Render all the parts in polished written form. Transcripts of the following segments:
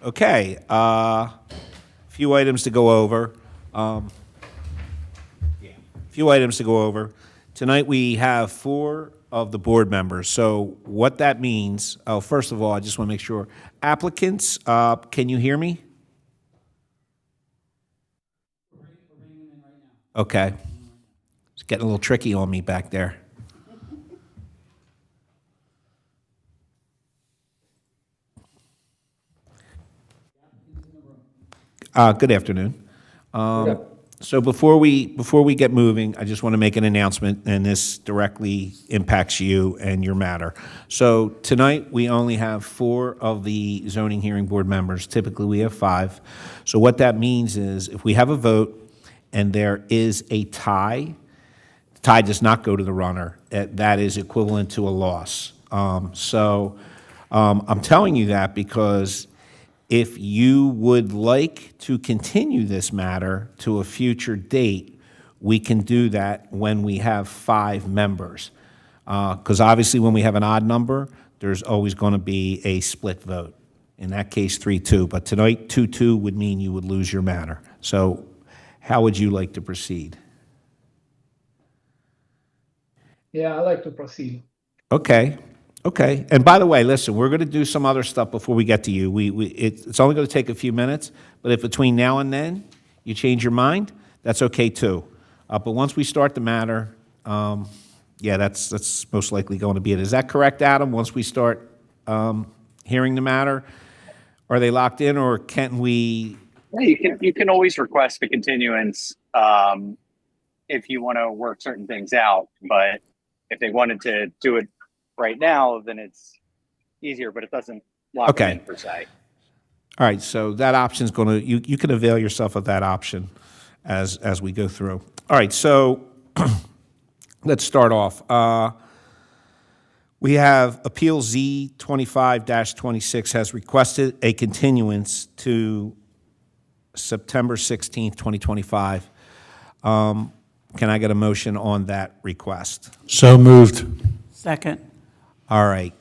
Okay, few items to go over. Few items to go over. Tonight, we have 4 of the board members. So what that means, first of all, I just want to make sure. Applicants, can you hear me? Okay. It's getting a little tricky on me back there. Good afternoon. So before we get moving, I just want to make an announcement, and this directly impacts you and your matter. So tonight, we only have 4 of the zoning hearing board members. Typically, we have 5. So what that means is if we have a vote and there is a tie, the tie does not go to the runner. That is equivalent to a loss. I'm telling you that because if you would like to continue this matter to a future date, we can do that when we have 5 members. Because obviously when we have an odd number, there's always going to be a split vote. In that case, 3-2. But tonight, 2-2 would mean you would lose your matter. So how would you like to proceed? Yeah, I like to proceed. Okay. Okay. And by the way, listen, we're going to do some other stuff before we get to you. It's only going to take a few minutes, but if between now and then you change your mind, that's okay too. But once we start the matter, yeah, that's most likely going to be it. Is that correct, Adam? Once we start hearing the matter, are they locked in, or can we? Yeah, you can always request a continuance if you want to work certain things out. But if they wanted to do it right now, then it's easier, but it doesn't lock them in per se. All right, so that option's going to, you can avail yourself of that option as we go through. All right, so let's start off. We have Appeal Z 25-26 has requested a continuance to September 16th, 2025. Can I get a motion on that request? So moved. Second. All right.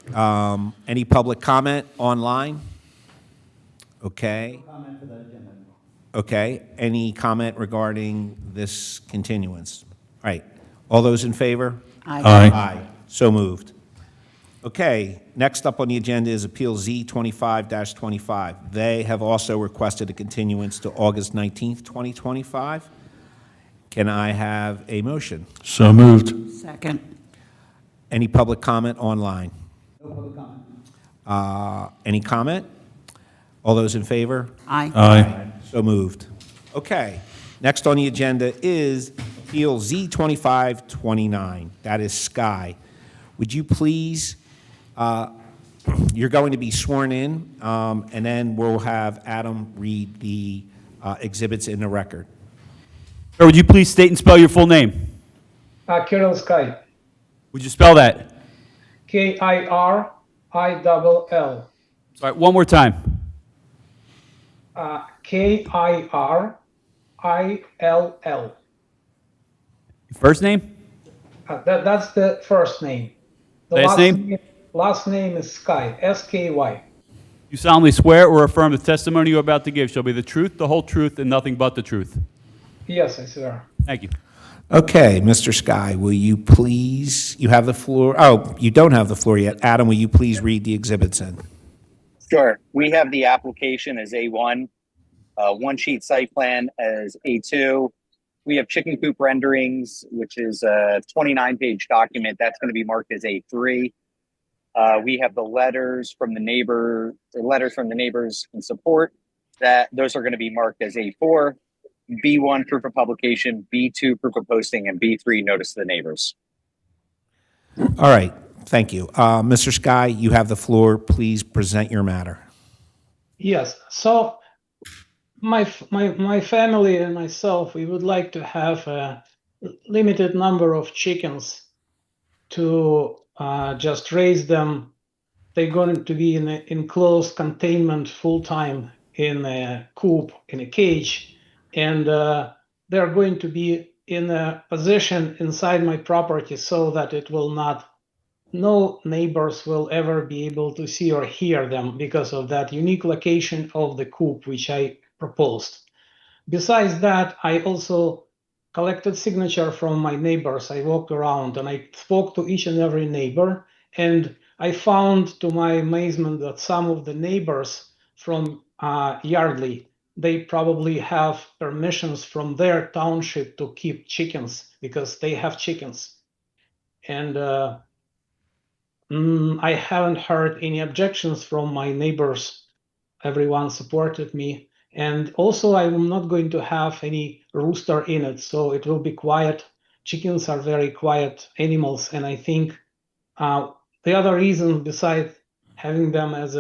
Any public comment online? Okay. Okay. Any comment regarding this continuance? All right. All those in favor? Aye. Aye. So moved. Okay. Next up on the agenda is Appeal Z 25-25. They have also requested a continuance to August 19th, 2025. Can I have a motion? So moved. Second. Any public comment online? No public comment. Any comment? All those in favor? Aye. Aye. So moved. Okay. Next on the agenda is Appeal Z 25-29. That is Sky. Would you please, you're going to be sworn in, and then we'll have Adam read the exhibits in the record. Sir, would you please state and spell your full name? Kirill Sky. Would you spell that? K-I-R-I-L-L. Sorry, one more time. K-I-R-I-L-L. First name? That's the first name. The Last name? Last name is Sky, S-K-Y. You solemnly swear or affirm the testimony you're about to give shall be the truth, the whole truth, and nothing but the truth. Yes, I swear. Thank you. Okay, Mr. Sky, will you please, you have the floor. Oh, you don't have the floor yet. Adam, will you please read the exhibits in? Sure. We have the application as A1, one sheet site plan as A2. We have chicken coop renderings, which is a 29-page document. That's going to be marked as A3. We have the letters from the neighbors in support. Those are going to be marked as A4. B1 proof of publication, B2 proof of posting, and B3 notice to the neighbors. All right, thank you. Mr. Sky, you have the floor. Please present your matter. Yes, so my family and myself, we would like to have a limited number of chickens to just raise them. They're going to be in an enclosed containment full-time in a coop, in a cage. And they're going to be in a position inside my property so that it will not no neighbors will ever be able to see or hear them because of that unique location of the coop which I proposed. Besides that, I also collected signature from my neighbors. I walked around and I spoke to each and every neighbor, and I found to my amazement that some of the neighbors from Yardley, they probably have permissions from their township to keep chickens because they have chickens. And I haven't heard any objections from my neighbors. Everyone supported me. And also, I'm not going to have any rooster in it, so it will be quiet. Chickens are very quiet animals, and I think the other reason, besides having them as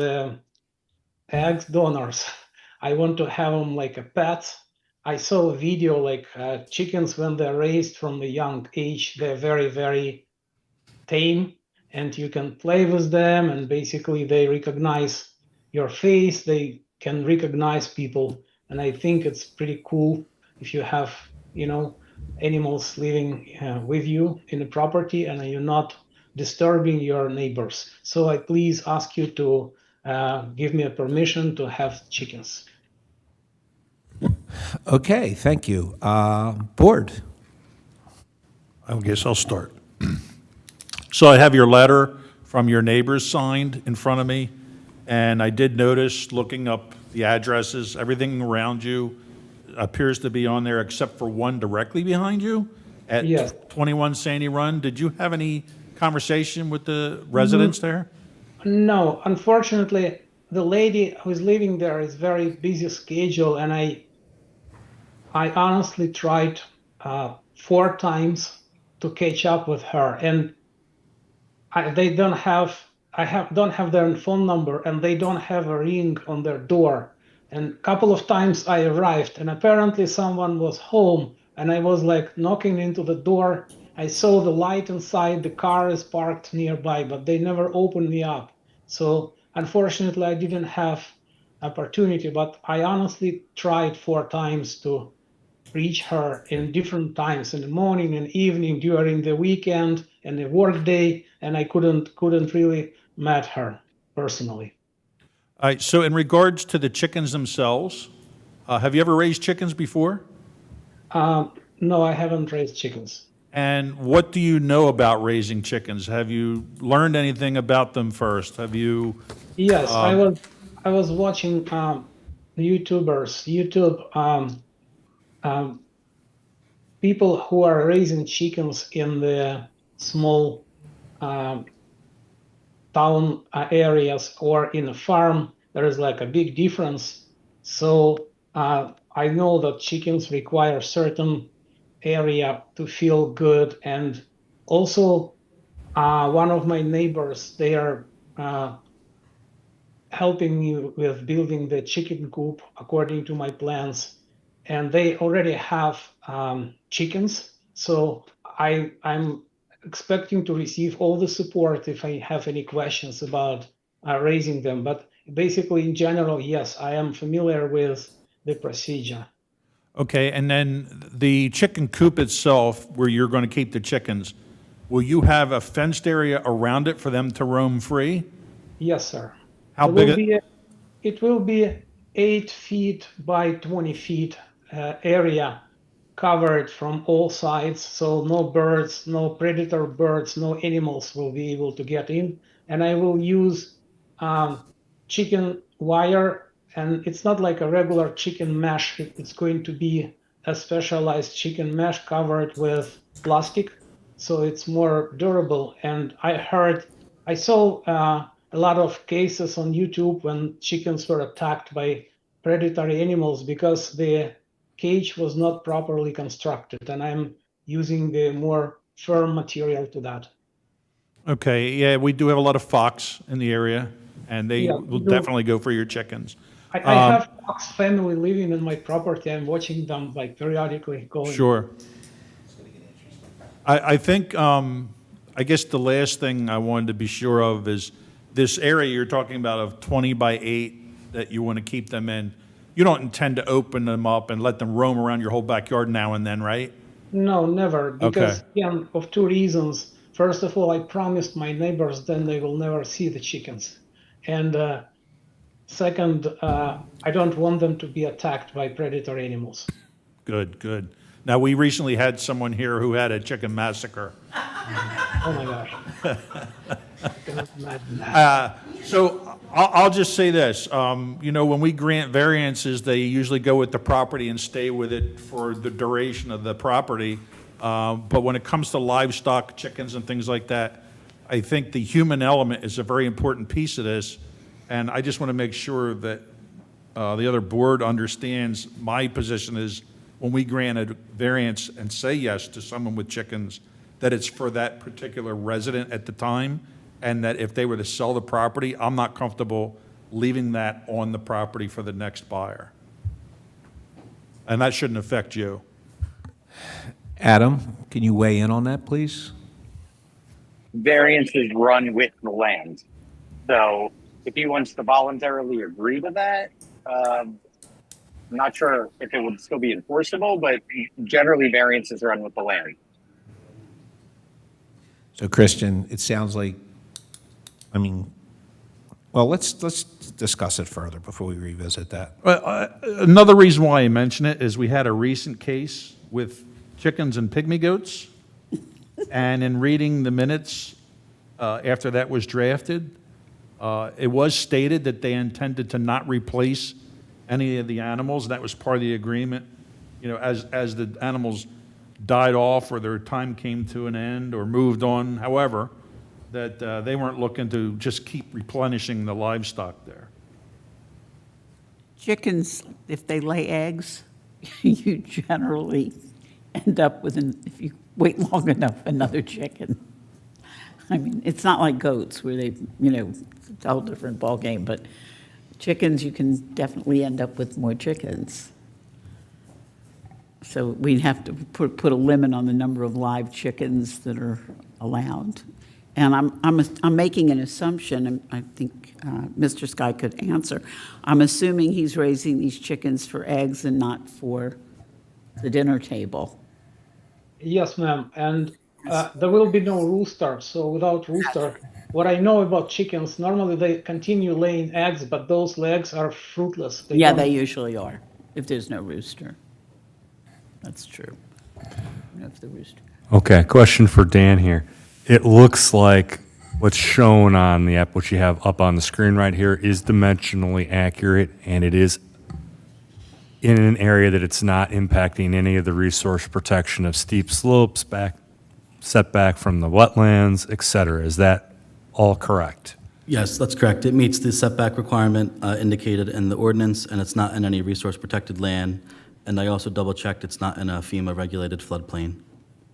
egg donors, I want to have them like a pet. I saw a video like chickens when they're raised from a young age, they're very, very tame, and you can play with them, and basically they recognize your face, they can recognize people, and I think it's pretty cool if you have, animals living with you in the property and you're not disturbing your neighbors. So I please ask you to give me a permission to have chickens. Okay, thank you. Board? I guess I'll start. So I have your letter from your neighbors signed in front of me, and I did notice, looking up the addresses, everything around you appears to be on there except for one directly behind you at Yes. 21 Sandy Run. Did you have any conversation with the residents there? No, unfortunately, the lady who's living there is very busy schedule, and I honestly tried 4 times to catch up with her, and they don't have don't have their phone number, and they don't have a ring on their door. And a couple of times I arrived, and apparently someone was home, and I was like knocking into the door. I saw the light inside, the car is parked nearby, but they never opened me up. So unfortunately, I didn't have opportunity, but I honestly tried 4 times to reach her in different times, in the morning and evening, during the weekend and the work day, and I couldn't really meet her personally. All right, so in regards to the chickens themselves, have you ever raised chickens before? No, I haven't raised chickens. And what do you know about raising chickens? Have you learned anything about them first? Have you, Yes, I was watching YouTube people who are raising chickens in the small town areas or in a farm. There is like a big difference. So I know that chickens require certain area to feel good, and also one of my neighbors, they are helping me with building the chicken coop according to my plans, and they already have chickens. So I'm expecting to receive all the support if I have any questions about raising them. But basically, in general, yes, I am familiar with the procedure. okay, and then the chicken coop itself, where you're going to keep the chickens, will you have a fenced area around it for them to roam free? Yes, sir. How It big? will be it will be 8 feet by 20 feet area covered from all sides, so no birds, no predator birds, no animals will be able to get in. And I will use chicken wire, and it's not like a regular chicken mesh. It's going to be a specialized chicken mesh covered with plastic, so it's more durable. And I saw a lot of cases on YouTube when chickens were attacked by predatory animals because the cage was not properly constructed, and I'm using the more firm material to that. Okay, yeah, we do have a lot of fox in the area, and they Yeah, will we do. definitely go for your chickens. I have fox family living in my property. I'm watching them like periodically going. Sure. I think, I guess the last thing I wanted to be sure of is this area you're talking about of 20 by 8 that you want to keep them in. You don't intend to open them up and let them roam around your whole backyard now and then, right? No, never, because again, of 2 reasons. First of all, I promised my neighbors then they will never see the chickens. And second, I don't want them to be attacked by predator animals. Good, good. Now, we recently had someone here who had a chicken massacre. Oh my gosh. I cannot imagine that. So I'll just say this, when we grant variances, they usually go with the property and stay with it for the duration of the property. But when it comes to livestock, chickens and things like that, I think the human element is a very important piece of this. And I just want to make sure that the other board understands my position is when we grant a variance and say yes to someone with chickens, that it's for that particular resident at the time, and that if they were to sell the property, I'm not comfortable leaving that on the property for the next buyer. And that shouldn't affect you. Adam, can you weigh in on that, please? Variances run with the land. So if he wants to voluntarily agree to that, I'm not sure if it would still be enforceable, but generally variances run with the land. So Christian, it sounds like, well, let's discuss it further before we revisit that. Another reason why I mention it is we had a recent case with chickens and pygmy goats. And in reading the minutes after that was drafted, it was stated that they intended to not replace any of the animals. That was part of the agreement. As the animals died off or their time came to an end or moved on, however, that they weren't looking to just keep replenishing the livestock there. Chickens, if they lay eggs, you generally end up with, if you wait long enough, another chicken. I mean, it's not like goats where they, it's a whole different ballgame, but chickens, you can definitely end up with more chickens. So we'd have to put a limit on the number of live chickens that are allowed. And I'm making an assumption, and I think Mr. Sky could answer. I'm assuming he's raising these chickens for eggs and not for the dinner table. Yes, ma'am. And there will be no rooster. So without rooster, what I know about chickens, normally they continue laying eggs, but those eggs are fruitless. They usually are, if there's no rooster. That's true. If the rooster. Okay, question for Dan here. It looks like what's shown on the app, what you have up on the screen right here, is dimensionally accurate, and it is in an area that it's not impacting any of the resource protection of steep slopes, setback from the wetlands, et cetera. Is that all correct? Yes, that's correct. It meets the setback requirement indicated in the ordinance, and it's not in any resource protected land. And I also double-checked it's not in a FEMA-regulated floodplain.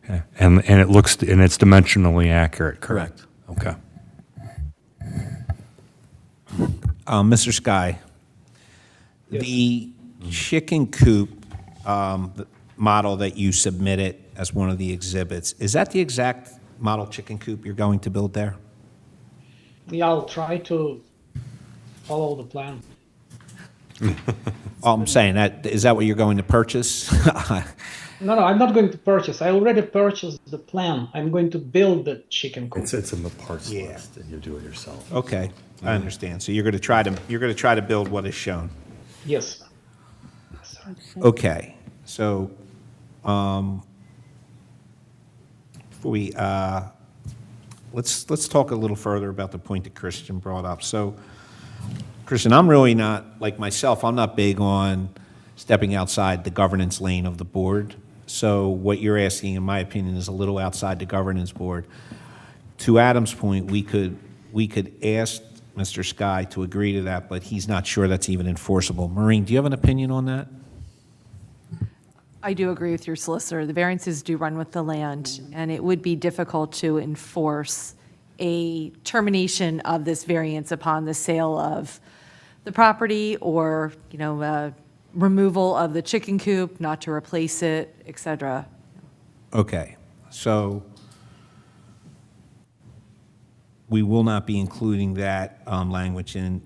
Okay. And it looks, and it's dimensionally accurate, correct? Okay. Mr. Sky, the chicken coop the model that you submitted as one of the exhibits, is that the exact model chicken coop you're going to build there? Yeah, I'll try to follow the plan. I'm saying that, is that what you're going to purchase? No, I'm not going to purchase. I already purchased the plan. I'm going to build the chicken coop. It's in the parts list, and you do it yourself. Okay, I understand. So you're going to try to build what is shown. Yes. Okay, so before we let's talk a little further about the point that Christian brought up. So, Christian, I'm really not, like myself, I'm not big on stepping outside the governance lane of the board. So what you're asking, in my opinion, is a little outside the governance board. To Adam's point, we could ask Mr. Sky to agree to that, but he's not sure that's even enforceable. Maureen, do you have an opinion on that? I do agree with your solicitor. The variances do run with the land, and it would be difficult to enforce a termination of this variance upon the sale of the property or, removal of the chicken coop, not to replace it, et cetera. Okay, so we will not be including that language in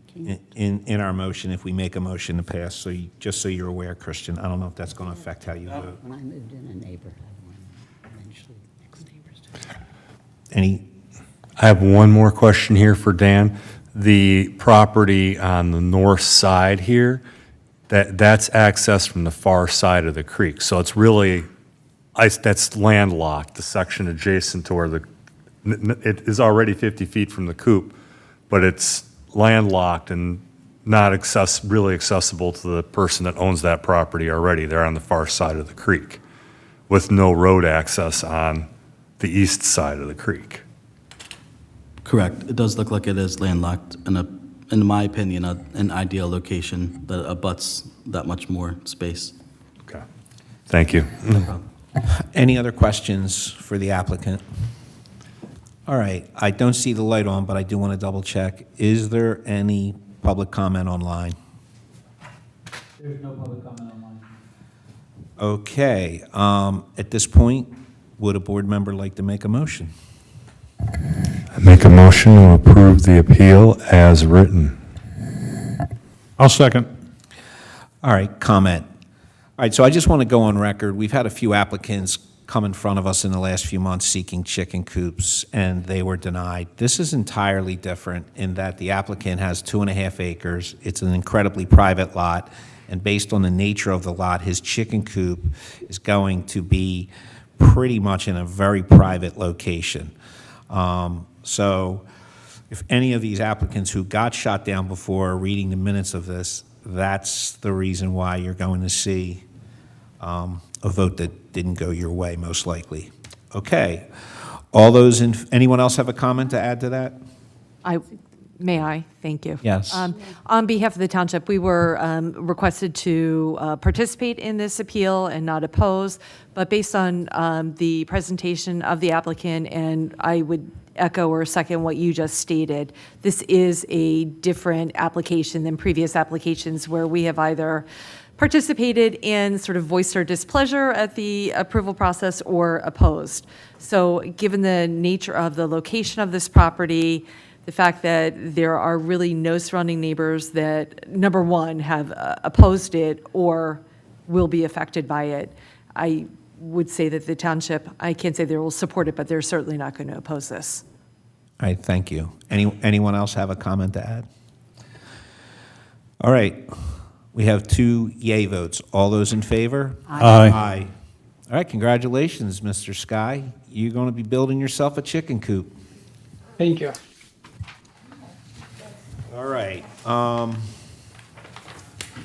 our motion if we make a motion to pass. So just so you're aware, Christian, I don't know if that's going to affect how you vote. When I moved in, a neighbor had one. Eventually, next neighbors did. Any, I have one more question here for Dan. The property on the north side here, that's accessed from the far side of the creek. So it's really, that's landlocked, the section adjacent to where it is already 50 feet from the coop, but it's landlocked and not really accessible to the person that owns that property already. They're on the far side of the creek with no road access on the east side of the creek. Correct. It does look like it is landlocked, in my opinion, an ideal location that abuts that much more space. Okay. Thank you. any other questions for the applicant? All right, I don't see the light on, but I do want to double check. Is there any public comment online? There's no public comment online. Okay, at this point, would a board member like to make a motion? I make a motion to approve the appeal as written. I'll second. All right, comment. All right, so I just want to go on record. We've had a few applicants come in front of us in the last few months seeking chicken coops, and they were denied. This is entirely different in that the applicant has 2.5 acres. It's an incredibly private lot, and based on the nature of the lot, his chicken coop is going to be pretty much in a very private location. So if any of these applicants who got shot down before are reading the minutes of this, that's the reason why you're going to see a vote that didn't go your way, most likely. Okay. All those in, anyone else have a comment to add to that? May I? Thank you. Yes. On behalf of the township, we were requested to participate in this appeal and not oppose, but based on the presentation of the applicant, and I would echo or second what you just stated, this is a different application than previous applications where we have either participated in sort of voiced our displeasure at the approval process or opposed. So given the nature of the location of this property, the fact that there are really no surrounding neighbors that, number one, have opposed it or will be affected by it, I would say that the township, I can't say they will support it, but they're certainly not going to oppose this. All right, thank you. Anyone else have a comment to add? All right, we have 2 yay votes. All those in favor? Aye. Aye. All right, congratulations, Mr. Sky. You're going to be building yourself a chicken coop. Thank you. All right.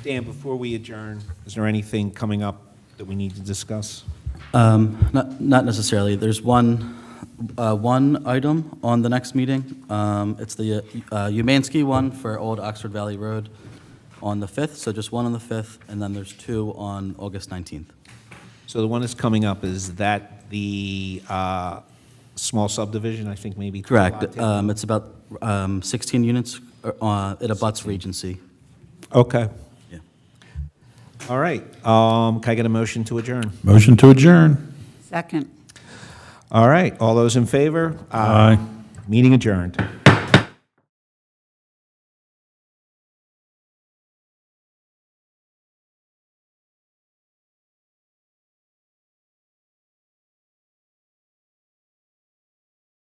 Dan, before we adjourn, is there anything coming up that we need to discuss? Not necessarily. There's one item on the next meeting. It's the Umansky one for Old Oxford Valley Road on the 5th, so just one on the 5th, and then there's 2 on August 19th. So the one that's coming up, is that the small subdivision, I think maybe? Correct. It's about 16 units. It abuts Regency. Okay. Yeah. All right. Can I get a motion to adjourn? Motion to adjourn. Second. All right. All those in favor? Aye. Meeting adjourned.